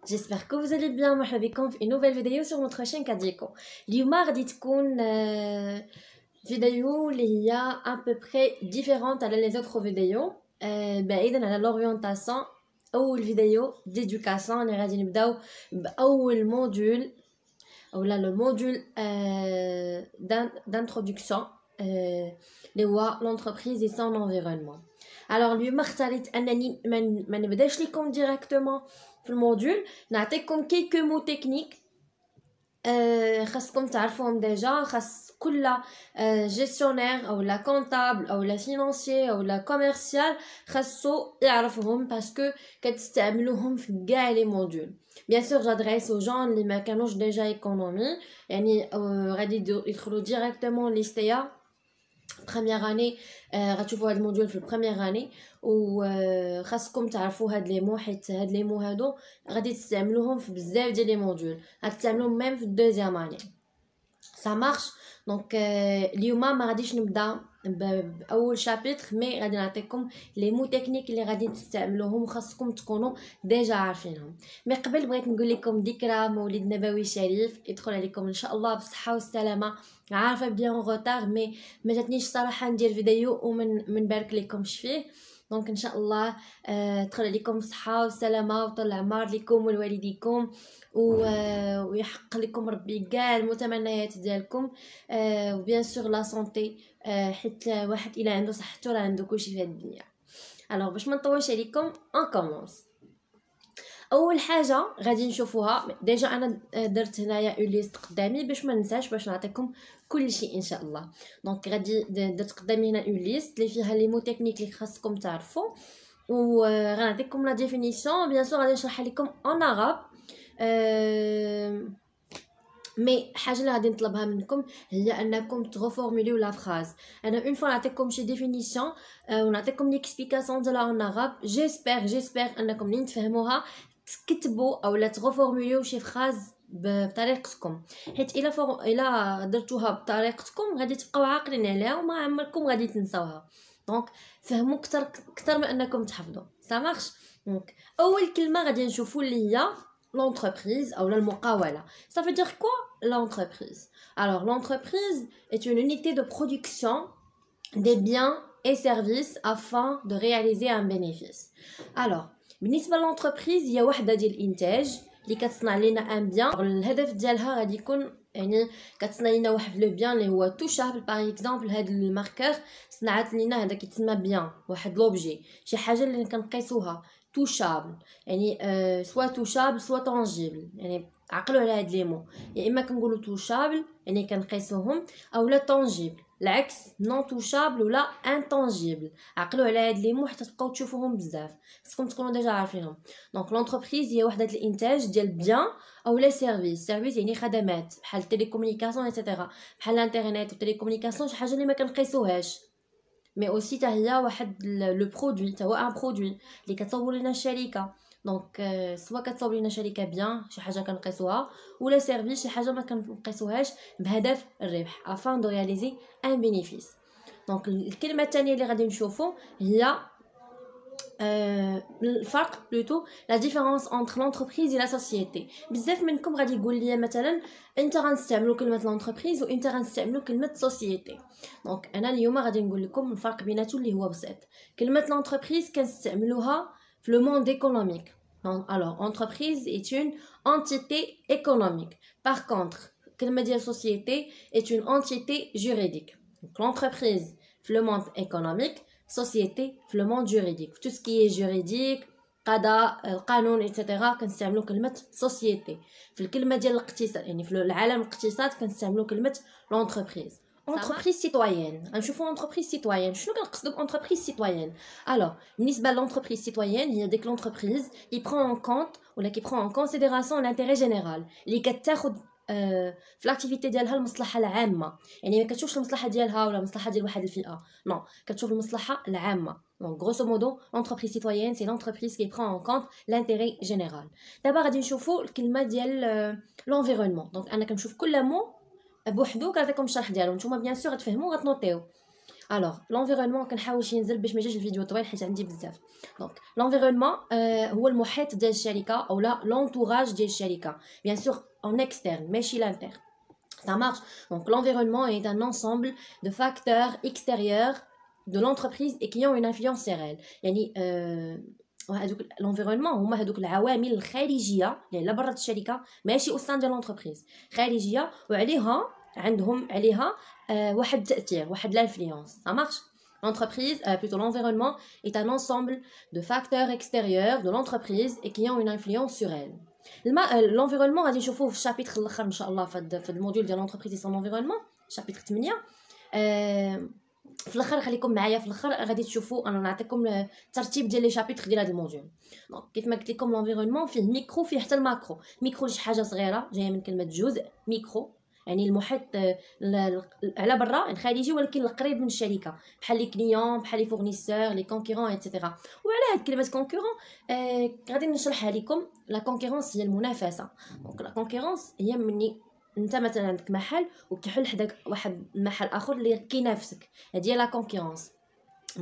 J'espère que vous allez bien. مرحبا بكم في une nouvelle vidéo sur notre chaîne كاديكو. اليوم غادي تكون فيديو اللي هي à peu près différente على les autres vidéos. بعيدا على l'orientation. أول فيديو d'éducation اللي غادي نبداو بأول موديول ولا le module d'introduction اللي هو l'entreprise et son environnement. Alors اليوم اختاريت انني ما نبداش لكم ديريكتومون في الموديول، نعطيكم كيلكو مو تكنيك خاصكم تعرفوهم ديجا. خاص كل جيستيونير او لا كونطابل او لا فينانسيي او لا كوميرسيال خاصو يعرفهم باسكو كتستعملوهم في كاع لي موديول. بيان سور جادريس او جون اللي ما كانوش ديجا ايكونومي، يعني غادي يدخلوا ديريكتومون ليستيا première année. غتشوفوا هاد الموديول في البريمير اني وخاصكم تعرفوا هاد لي مو، حيت هاد لي مو هادو غادي تستعملوهم في بزاف ديال لي موديول، غتستعملوهم ميم في الدوزيام اني. ça marche. دونك اليوم ما غاديش نبدا باول شابيتر، مي غادي نعطيكم لي مو تكنيك اللي غادي تستعملوهم وخاصكم تكونوا ديجا عارفينهم. مي قبل بغيت نقول لكم ذكرى مولد نبوي شريف يدخل عليكم ان شاء الله بالصحه والسلامه. عارفه بيان غوتار مي ما جاتنيش صراحه ندير فيديو ومن بارك لكمش فيه. دونك ان شاء الله تدخل عليكم بالصحه والسلامه وطول العمر لكم ولوالديكم ويحقق لكم ربي كاع المتمنيات ديالكم، وبيان سور لا سونتي، حيت واحد الا عنده صحته راه عنده كلشي في هاد الدنيا. الوغ باش ما نطولش عليكم اون كومونس. اول حاجه غادي نشوفوها ديجا، انا درت هنايا اون ليست قدامي باش ما ننساش باش نعطيكم كل شيء ان شاء الله. دونك غادي درت قدامي هنا اون ليست اللي فيها لي مو تكنيك اللي خاصكم تعرفوا، وغنعطيكم لا ديفينيسيون. بيان سور غادي نشرحها لكم اون عرب، مي حاجه اللي غادي نطلبها منكم هي انكم تغفورموليو لا فراز. انا اون فوا نعطيكم شي ديفينيسيون ونعطيكم ليكسبليكاسيون ديالها اون عرب. جيسبر انكم اللي تفهموها تكتبوا او لا تغفورموليو شي فراز بطريقتكم، حيت الا درتوها بطريقتكم غادي تبقاو عاقلين عليها وما عمركم غادي تنساوها. دونك فهموا اكثر من انكم تحفظوا. ça marche. دونك اول كلمه غادي نشوفوا اللي هي l'entreprise ou المقاولة. Ça veut dire quoi l'entreprise? Alors l'entreprise est une unité de production des biens et services afin de réaliser un bénéfice. Alors بالنسبة للانتربريز هي وحدة ديال الانتاج اللي كتصنع لنا ان بيان. الهدف ديالها غادي يكون يعني كتصنع لنا واحد لو بيان اللي هو توشابل. باغ اكزومبل هاد الماركور صنعت لنا هذا كيتسمى بيان، واحد لوبجي، شي حاجه اللي كنقيسوها توشابل، يعني سوا توشابل سوا تانجيبل. يعني عقلوا على هاد لي مو، يا اما كنقولوا توشابل يعني كنقيسوهم، او لا تانجيبل العكس نون توشابل ولا انتانجيبل. عقلوا على هاد لي مو حتى تبقاو تشوفوهم بزاف، خصكم تكونوا ديجا عارفينهم. دونك لونتربريز هي وحده الانتاج ديال بيان او لا سيرفيس يعني خدمات بحال التليكومونيكاسيون ايتترا، بحال الانترنت والتليكومونيكاسيون، شي حاجه اللي ما كنقيسوهاش. مي اوسي حتى هي واحد لو برودوي، حتى هو ان برودوي اللي كتصاوب لنا الشركه. دونك سوا كتصاوب لنا شركه بيان شي حاجه كنقيسوها، ولا سيرفيس شي حاجه ما كنقيسوهاش بهدف الربح afin de réaliser un bénéfice. دونك الكلمه الثانيه اللي غادي نشوفو هي الفرق بلوتو لا ديفيرونس انتر لونتربريز و لا سوسيتي. بزاف منكم غادي يقول لي مثلا انت غنستعملوا كلمه لونتربريز وانت غنستعملوا كلمه سوسيتي. دونك انا اليوم غادي نقول لكم الفرق بيناتهم اللي هو بسيط. كلمه لونتربريز كنستعملوها في لو موند ايكونوميك. Donc, alors, entreprise est une entité économique. Par contre, كلمة ديال société est une entité juridique. Donc, l'entreprise في le monde économique, société في le monde juridique. Tout ce qui est juridique, قضاء، القانون etc. كنستعملوا كلمة société. في الكلمة ديال الاقتصاد يعني في العالم الاقتصاد كنستعملوا كلمة l'entreprise. entreprise citoyenne. غنشوفوا entreprise citoyenne. شنو كنقصدوا بانتربريز citoyenne؟ alors بالنسبه للانتربريز citoyenne هي ديك لونتربريز اللي prend en compte ولا qui prend en considération l'intérêt général، اللي كتاخذ في لاكتيفيتي ديالها المصلحه العامه. يعني ما كتشوفش المصلحه ديالها ولا المصلحه ديال واحد الفئه، نو كتشوف المصلحه العامه. دونك غروسو مودو l'entreprise citoyenne c'est l'entreprise qui prend en compte l'intérêt général. دابا غادي نشوفوا الكلمه ديال l'environnement. دونك انا كنشوف كل مو بوحدو كنعطيكم الشرح ديالو، نتوما بيان سور غتفهموا غتنوطيو. Alors, l'environnement كنحاول شي ننزل باش ما يجيش الفيديو طويل حيت عندي بزاف. Donc, l'environnement هو المحيط ديال الشركة أو لا l'entourage ديال الشركة. Bien sûr en externe ماشي l'interne. Ça marche. Donc, l'environnement est un ensemble de facteurs extérieurs de l'entreprise et qui ont une influence sur elle. يعني وهذوك l'environnement هما هذوك العوامل الخارجية اللي على برا الشركة ماشي au sein de l'entreprise. خارجية وعليها عندهم عليها واحد التأثير واحد l'influence. Ça marche. L'entreprise, plutôt l'environnement, est un ensemble de facteurs extérieurs de l'entreprise et qui ont une influence sur elle. L'environnement, غادي نشوفوه في الشابيتر الاخر ان شاء الله في الموديول ديال l'entreprise et son environnement, شابيتر 8. في الاخر خليكم معايا في الاخر غادي تشوفوا انا نعطيكم الترتيب ديال لي شابيتر ديال هذا الموديول. دونك كيف ما قلت لكم l'environnement فيه ميكرو فيه حتى الماكرو. ميكرو شي حاجه صغيره جايه من كلمه جزء ميكرو يعني المحيط على برا الخارجي ولكن القريب من الشركه بحال لي كليون بحال لي فورنيسور لي كونكورون ايتترا. وعلى هاد كلمه كونكورون غادي نشرحها لكم. لا كونكورونس هي المنافسه. دونك لا كونكورونس هي مني انت مثلا عندك محل وكيحل حداك واحد المحل اخر اللي كينافسك هذه هي لا كونكورونس.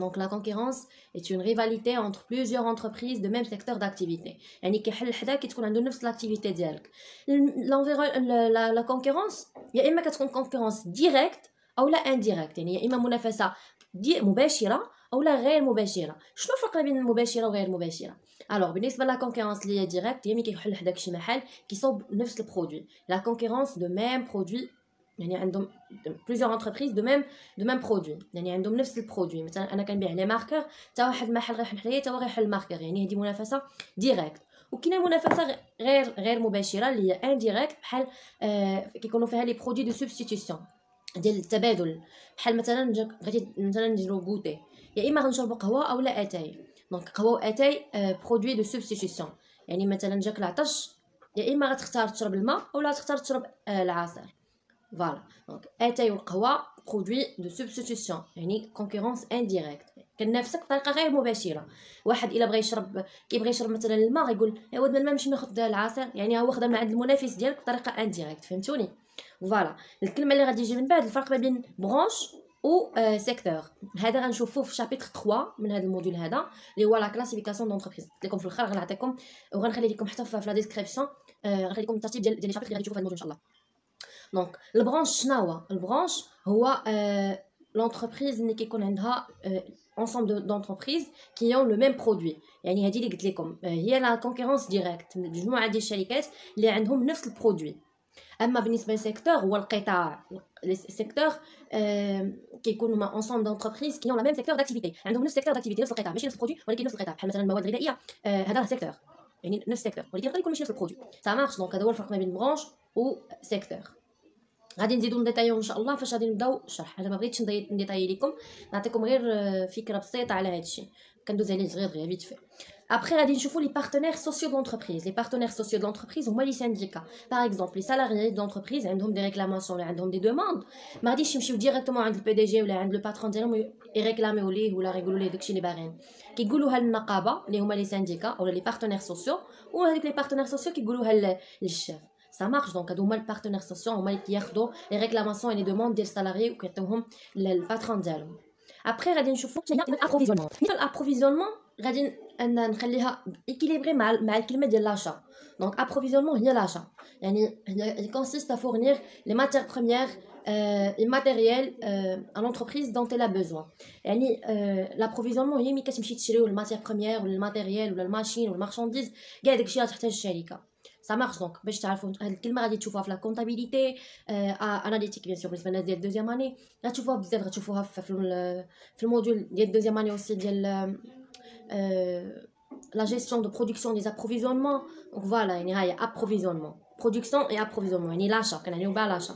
Donc la concurrence est une rivalité entre plusieurs entreprises de même secteur d'activité. يعني كيحل حدا كتكون عنده نفس لاكتيفيتي ديالك. لا concurrence يا اما كتكون concurrence ديريكت او لا انديريكت يعني يا اما منافسه مباشره او لا غير مباشره. شنو الفرق بين المباشره وغير المباشره؟ الوغ بالنسبه لا concurrence اللي هي ديريكت هي ملي كيحل حداك شي محل كيصوب نفس البرودوي. لا concurrence de même produit يعني عندهم plusieurs entreprises de même produit يعني عندهم نفس البرودوي. مثلا انا كنبيع لي ماركر حتى واحد المحل غيحل حدايا حتى هو غيحل الماركر يعني هذه منافسه ديريكت. وكاينه منافسه غير مباشره اللي هي انديريكت بحال كيكونوا فيها لي برودوي دو سبستيتيوشن ديال التبادل. بحال مثلا غادي مثلا نديرو غوتي يا اما غنشربوا قهوه او لا اتاي. دونك قهوه واتاي برودوي دو سبستيتيوشن يعني مثلا جاك العطش يا اما غتختار تشرب الماء ولا تختار تشرب العصير. Voilà. Donc, اتاي والقهوة produit de substitution يعني concurrence indirecte. كنافسك بطريقة غير مباشرة. واحد إلا كيبغي يشرب مثلا الماء غيقول يا ولد ما نمشي ناخذ العصير يعني هو خدام من عند المنافس ديالك بطريقة indirecte. فهمتوني؟ فوالا الكلمة اللي غادي يجي من بعد الفرق ما بين برانش و سيكتور. هذا غنشوفوه في شابيتر 3 من هذا الموديول هذا اللي هو لا كلاسيفيكاسيون دونتربريز. قلت لكم في الاخر غنعطيكم وغنخلي لكم حتى في لا ديسكريبسيون غنخلي لكم الترتيب ديال لي شابيتر اللي غادي تشوفوا في الموديول ان شاء الله. دونك البرانش شنو هو؟ البرانش هو لونتربريز اللي كيكون عندها ensemble d'entreprises qui ont le même produit. يعني هذه اللي قلت لكم هي لا كونكورونس ديريكت مجموعه ديال الشركات اللي عندهم نفس البرودوي. اما بالنسبه للسيكتور هو القطاع. السيكتور كيكونوا هما ensemble d'entreprises qui ont la même secteur d'activité عندهم نفس السيكتور d'activité نفس القطاع ماشي نفس البرودوي ولكن نفس القطاع. بحال مثلا المواد الغذائيه هذا راه سيكتور يعني نفس السيكتور ولكن يقدر يكون ماشي نفس البرودوي. سا مارش. دونك هذا هو الفرق ما بين برانش و سيكتور. غادي نزيدو نديتايو ان شاء الله فاش غادي نبداو الشرح. انا ما بغيتش نديتايي لكم نعطيكم غير فكره بسيطه على هذا الشيء كندوز عليه دغيا فيت في. Après, غادي نشوفوا les partenaires sociaux de l'entreprise. Les partenaires sociaux de l'entreprise هما les syndicats. Par exemple, les salariés de l'entreprise عندهم des réclamations ولا عندهم des demandes. ما غاديش يمشيو ديريكتومون عند البي دي جي ولا عند لو باترون ديالهم يريكلاميو ليه ولا يقولوا ليه داكشي اللي باغيين. كيقولوها للنقابه اللي هما les syndicats ولا les partenaires sociaux وهذوك les partenaires sociaux كيقولوها للشيف. Ça marche. Donc هادو هما البارتنير سوسيو هما اللي كياخذوا لي ريكلاماسيون اي لي دوموند ديال السالاري وكيعطيوهم للباترون ديالهم. ابري غادي نشوفوا شنو هي الابروفيزيونمون. الابروفيزيونمون غادي نخليها ايكيليبري مع الكلمه ديال لاشا. دونك ابروفيزيونمون هي لاشا يعني هي كونسيست ا فورنير لي ماتير بروميير et matériel à l'entreprise dont elle a besoin. يعني l'approvisionnement هي ملي كتمشي تشريو الماتير بروميير ولا الماتيريال ولا الماشين ولا المارشانديز كاع داكشي اللي تحتاج الشركه. Ça marche. Donc باش تعرفوا هاد الكلمه غادي تشوفوها في لا كونطابيليتي اناليتيك بيان سور بالنسبه للناس ديال دوزيام اني غتشوفوها بزاف. غتشوفوها في الموديول ديال دوزيام اني اوسي ديال لا جيستيون دو برودكسيون دي ابروفيزيونمون. دونك فوالا يعني هاي ابروفيزيونمون برودكسيون اي ابروفيزيونمون يعني لاشا كنعنيو بها لاشا.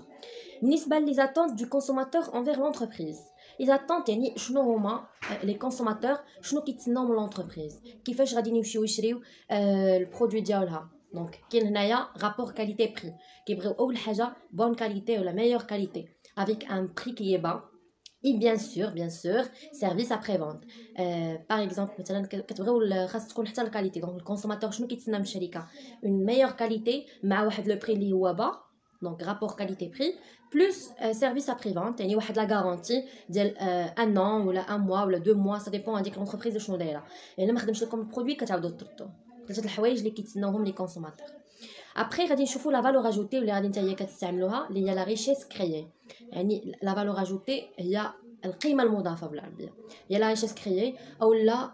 بالنسبه لي زاتونت دو كونسوماتور انفير لونتربريز. لي زاتونت يعني شنو هما لي كونسوماتور شنو كيتسناو من لونتربريز كيفاش غادي يمشيو يشريو البرودوي ديالها. دونك كاين هنايا رابور كاليتي بري كيبغيو اول حاجه بون كاليتي ولا ميور كاليتي avec un prix qui est bas et bien sûr service après vente. par exemple مثلا كتبغيو خاص تكون حتى الكاليتي. دونك الكونسوماتور شنو كيتسنى من الشركه اون ميور كاليتي مع واحد لو بري اللي هو با donc rapport qualité-prix, plus service après-vente, يعني واحد la garantie ديال un an ولا un mois ولا 2 mois, ça dépend هذيك l'entreprise شنو دايره. يعني ما خدمش لكم البرودوي كتعاودوا تردوا. ثلاثه الحوايج اللي كيتسناوهم لي كونسوماتور. ابري غادي نشوفوا لا فالور اجوتي اللي غادي نتايا كتستعملوها اللي هي لا ريشيس كريي. يعني لا فالور اجوتي هي القيمه المضافه بالعربيه، هي لا ريشيس كريي او لا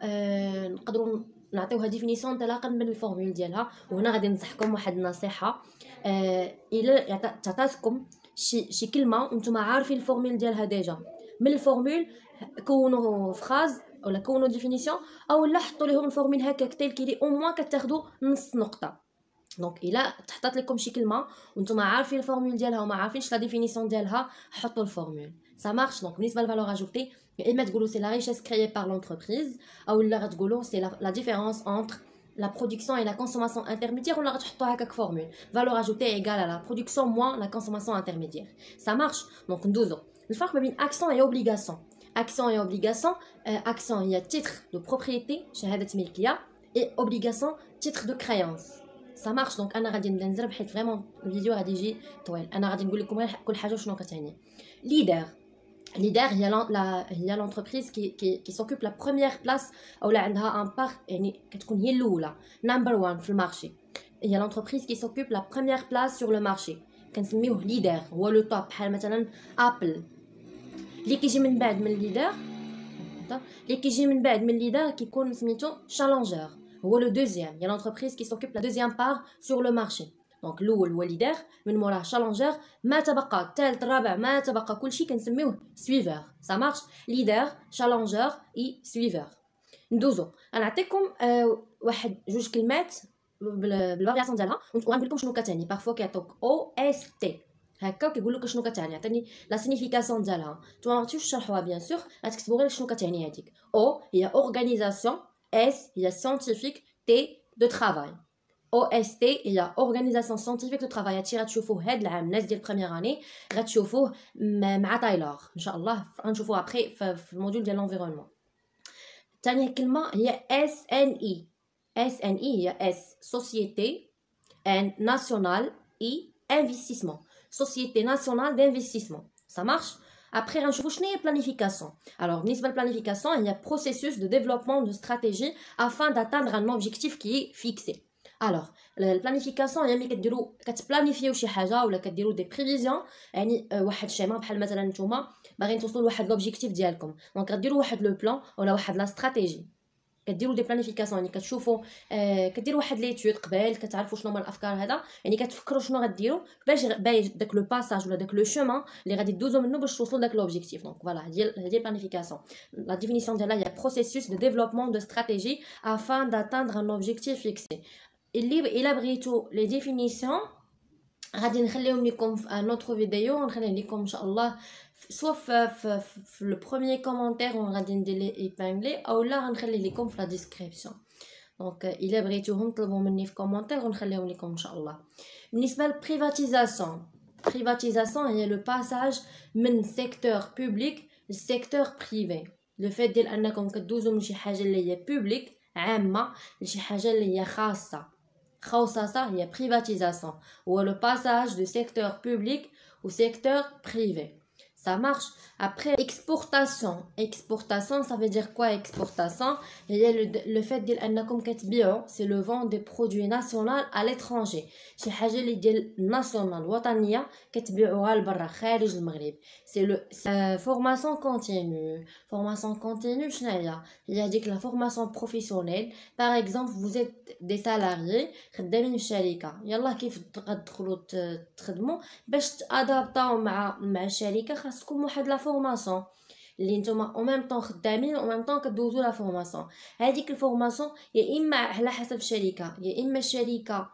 نقدروا نعطيوها ديفينيسيون انطلاقا من الفورمول ديالها. وهنا غادي ننصحكم واحد النصيحه، الا تعطاتكم شي كلمه وانتم عارفين الفورمول ديالها ديجا، من الفورمول كونوا فراز ولا كونوا ديفينيسيون او لا حطوا لهم الفورمول هكاك تيل كيلي او موان كتاخذوا نص نقطه. دونك الا تحطات لكم شي كلمه وانتم عارفين الفورمول ديالها وما عارفينش لا ديفينيسيون ديالها، حطوا الفورمول سا مارش. دونك بالنسبه للفالور اجوتي يا اما تقولوا سي لا ريشيس كريي بار لونتربريز او لا غتقولوا سي لا ديفيرونس انتر la production et la consommation intermédiaire, on la retrouve avec une formule. Valeur ajoutée égale à la production moins la consommation intermédiaire. Ça marche. Donc, nous avons le farc entre action et obligation. Action et obligation. Action, il y a titre de propriété, شهادة ملكية, et obligation, titre de créance. Ça marche. Donc, أنا غادي ننزل بحيث vraiment الفيديو غادي يجي طويل. أنا غادي نقول لكم كل حاجة شنو كتعني. Leader. Leader, il y a l'entreprise qui s'occupe la première place ou là عندها un part يعني كتكون هي الاولى number one في المارشي. Il y a l'entreprise qui s'occupe la première place sur le marché كنسميوه leader، هو لو توب. بحال مثلا ابل اللي كيجي من بعد من الليدر كيكون سميتو challenger، هو لو دوزيام. Il y a l'entreprise qui s'occupe la deuxième part sur le marché. دونك الاول هو ليدر، من موراه شالونجر، ما تبقى الثالث الرابع ما تبقى كلشي كنسميوه سويفر. سا مارش. ليدر، شالونجر اي سويفر. ندوزو نعطيكم واحد جوج كلمات بالفارياسيون ديالها ونقول لكم شنو كتعني. بارفو كيعطوك او اس تي هكا كيقول لك شنو كتعني، عطيني لا سينيفيكاسيون ديالها. نتوما ما غاديوش تشرحوها بيان سور، غتكتبوا غير شنو كتعني هذيك. او هي اورغانيزاسيون، اس هي ساينتيفيك، تي دو ترافاي. OST هي Organisation Scientifique de Travail. هادشي غتشوفوه هاد العام الناس ديال بروميير اني غتشوفوه مع تايلور ان شاء الله، غنشوفوه ابري في الموديول ديال لونفيرونمون. ثاني كلمه هي SNE. SNE هي اس سوسيتي ان ناسيونال اي انفستيسمون، سوسيتي ناسيونال دانفستيسمون. سا مارش. Après, غنشوفوا شنو هي planification. Alors, بالنسبه للplanification, il y a processus de développement de stratégie afin d'atteindre un objectif qui est fixé. Alors, la planification هي ملي كتبلانيفيو شي حاجه ولا كديروا دي بريفيزيون، يعني واحد الشيما بحال مثلا نتوما باغيين توصلوا لواحد لوبجيكتيف ديالكم، دونك غديروا واحد لو بلان ولا واحد لا استراتيجي، كديروا دي بلانيفيكاسيون. يعني كتشوفوا كديروا واحد ليتود قبل، كتعرفوا شنو هما الافكار هذا، يعني كتفكروا شنو غديروا باش داك لو باساج ولا داك لو شومان اللي غادي دوزو منه باش توصلوا لذاك لوبجيكتيف. دونك فوالا هذه بلانيفيكاسيون. لا ديفينيسيون ديالها هي بروسيسوس دو ديفلوبمون دو استراتيجي afin d'atteindre un objectif fixé. اللي الا بغيتو لي ديفينيسيون غادي نخليهم لكم في ان اوتر فيديو، نخليه لكم ان شاء الله سوا في لو بروميير كومونتير غادي ندير لي ايبانغلي او لا غنخلي لكم في لا ديسكريبسيون. دونك الا بغيتوهم طلبوا مني في كومونتير ونخليهم لكم ان شاء الله. بالنسبه للبريفاتيزاسيون، بريفاتيزاسيون هي لو باساج من سيكتور بوبليك للسيكتور بريفي. لو فيت ديال انكم كدوزو من شي حاجه اللي هي بوبليك عامه لشي حاجه اللي هي خاصه هي privatisation ou le passage du secteur public au secteur privé. Ça marche. Après, exportation, ça veut dire quoi exportation? Il y a le fait d'ennakum katbi'u, c'est le vent des produits nationaux à l'étranger. شي حاجه اللي ديال national وطنيه كتبيعوها لبرا خارج المغرب. C'est le formation continue. Formation continue شنو هي ديك la formation professionnelle. Par exemple, vous êtes des salariés خدامين في الشركه، يلا كيف غتدخلوا تخدموا باش تادابطاو مع الشركه، خاصكم واحد لا فورماسيون اللي نتوما او ميم طون خدامين او ميم طون كدوزو لا فورماسيون. هذيك الفورماسيون يا اما على حسب الشركه، يا اما الشركه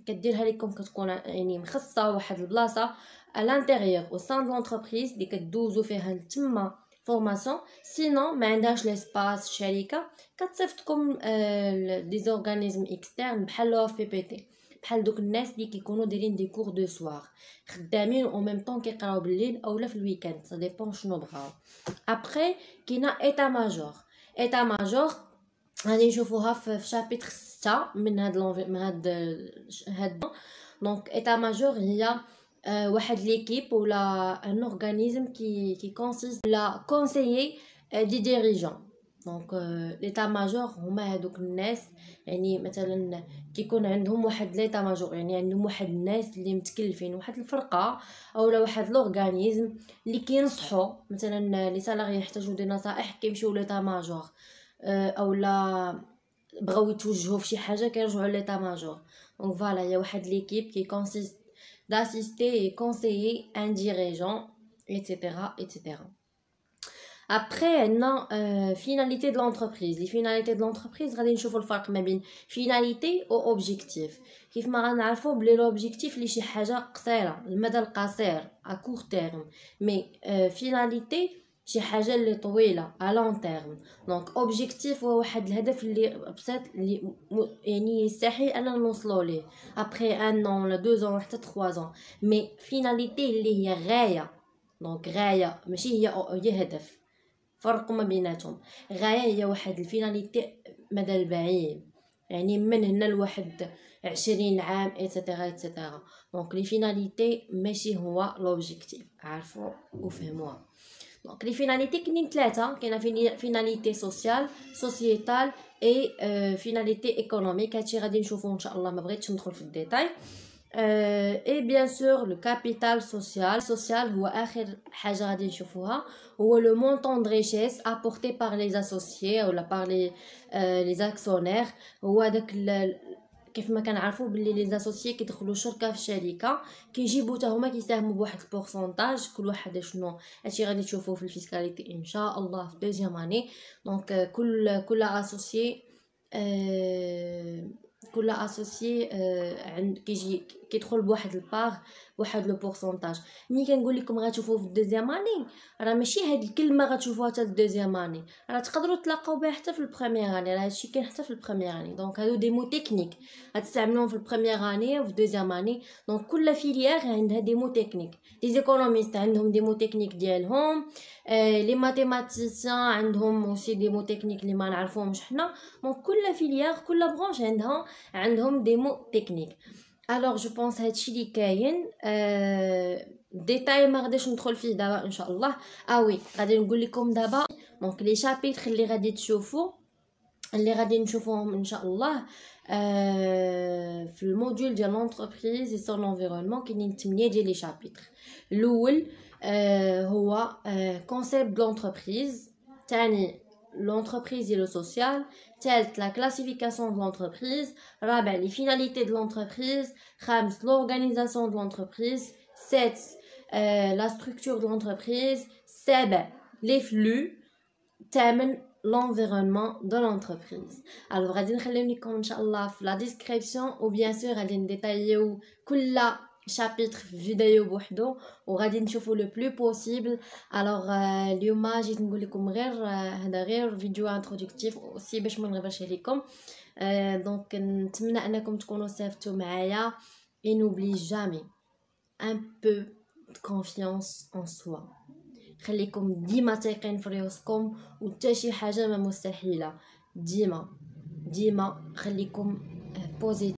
كديرها لكم كتكون يعني مخصصه واحد البلاصه à l'intérieur au sein de l'entreprise اللي كدوزو فيها تما فورماسيون. سينو ما عندهاش ليسباس الشركه كتصيفطكم دي زورغانيزم اكسترن بحال لو في بي تي، بحال دوك الناس اللي كيكونوا دايرين دي كور دو سوار خدامين او ميم طون كيقراو بالليل اولا في الويكاند، سا ديبون شنو بغاو. ابري كاينه ايتا ماجور. غادي نشوفوها في شابيتر 6 من هاد دونك ايتا ماجور هي واحد ليكيب ولا ان اورغانيزم كي كونسيست لا كونسيي دي ديريجون. دونك ليتا ماجور هما هادوك الناس، يعني مثلا كيكون عندهم واحد ليتا ماجور، يعني عندهم واحد الناس اللي متكلفين واحد الفرقه اولا واحد لورغانيزم اللي كينصحوا مثلا لي سالاري يحتاجوا دي نصائح كيمشيو ليتا ماجور، اولا بغاو يتوجهوا في شي حاجه كيرجعوا ليتا ماجور. دونك فوالا هي واحد ليكيب كي كونسيست d'assister et conseiller un dirigeant, etc., etc. Après, maintenant, finalité de l'entreprise. Les finalités de l'entreprise, غادي نشوفوا الفرق ما بين finalité و objectif. كيف ما غنعرفوا بلي l'objectif لي شي حاجه قصيره المدى القصير à court terme، mais finalité شي حاجه اللي طويله à long terme. donc objectif هو واحد الهدف اللي بسيط اللي يعني يستحيل اننا نوصلوا ليه après un an ولا 2 ans حتى 3 ans، mais finalité اللي هي غايه. donc غايه ماشي هي هدف، فرق ما بيناتهم. غايه هي واحد الفيناليتي مدى البعيد، يعني من هنا لواحد 20 عام ايتترا ايتترا. دونك لي فيناليتي ماشي هو لوبجيكتيف، عارفوا وفهموها. دونك لي فيناليتي كاينين ثلاثه، كاينه فيناليتي سوسيال سوسيتال اي فيناليتي ايكونوميك. هادشي غادي نشوفوه ان شاء الله، ما بغيتش ندخل في الديتاي. et bien sûr le capital social هو اخر حاجه غادي نشوفوها، هو le montant de richesse apporté par les associés ou par les actionnaires. هو داك كيف ما كنعرفوا باللي لي زاسوسيي كيدخلوا شركه في الشركه كيجيبوا حتى هما كيساهموا بواحد البورسونتاج كل واحد شنو. هادشي غادي تشوفوه في الفيسكاليتي ان شاء الله في دوزيام اني. دونك كل اسوسيي كل اسوسيي عند كيجي كيدخل بواحد البار واحد لو بورسونتاج. ملي كنقول لكم غتشوفوه في الدوزيام اني راه ماشي هاد الكلمه غتشوفوها حتى الدوزيام اني، راه تقدروا تلاقاو بها حتى في البريمير اني، راه هادشي كاين حتى في البريمير اني. دونك هادو دي مو تكنيك غتستعملوهم في البريمير اني وفي الدوزيام اني. دونك كل فيليير عندها دي مو تكنيك. لي زيكونوميست عندهم دي مو تكنيك ديالهم، لي ماتيماتيسيان عندهم اوسي دي مو تكنيك اللي ما نعرفوهمش حنا. دونك كل فيليير كل برونش عندهم دي مو تكنيك. الوغ جو بونس هادشي اللي كاين. ديتاي ما غاديش ندخل فيه دابا ان شاء الله. وي غادي نقول لكم دابا دونك لي شابيتر اللي غادي تشوفوا اللي غادي نشوفوهم ان شاء الله في الموديول ديال لونتربريز اي سون انفيرونمون. كاينين 8 ديال لي شابيتر. الاول هو كونسيبت دو لونتربريز، ثاني l'entreprise et le social, ثالث la classification de l'entreprise, رابع les finalités de l'entreprise, خامس l'organisation de l'entreprise, 7 la structure de l'entreprise, 7 les flux, 8 l'environnement de l'entreprise. alors غادي نخليو لكم ان شاء الله في la description و bien sûr غادي نديتايو كل شابيتر في فيديو بوحدو وغادي نشوفوا لو بلو بوسيبل. الوغ اليوم جيت نقول لكم غير هذا غير فيديو انتروداكتيف اوسي باش ما نغبرش عليكم. دونك نتمنى انكم تكونوا استفدتوا معايا. et n'oublie jamais un peu de confiance en soi. خليكم ديما تايقين في راسكم وحتى شي حاجه ما مستحيله. ديما خليكم بوزيتيف.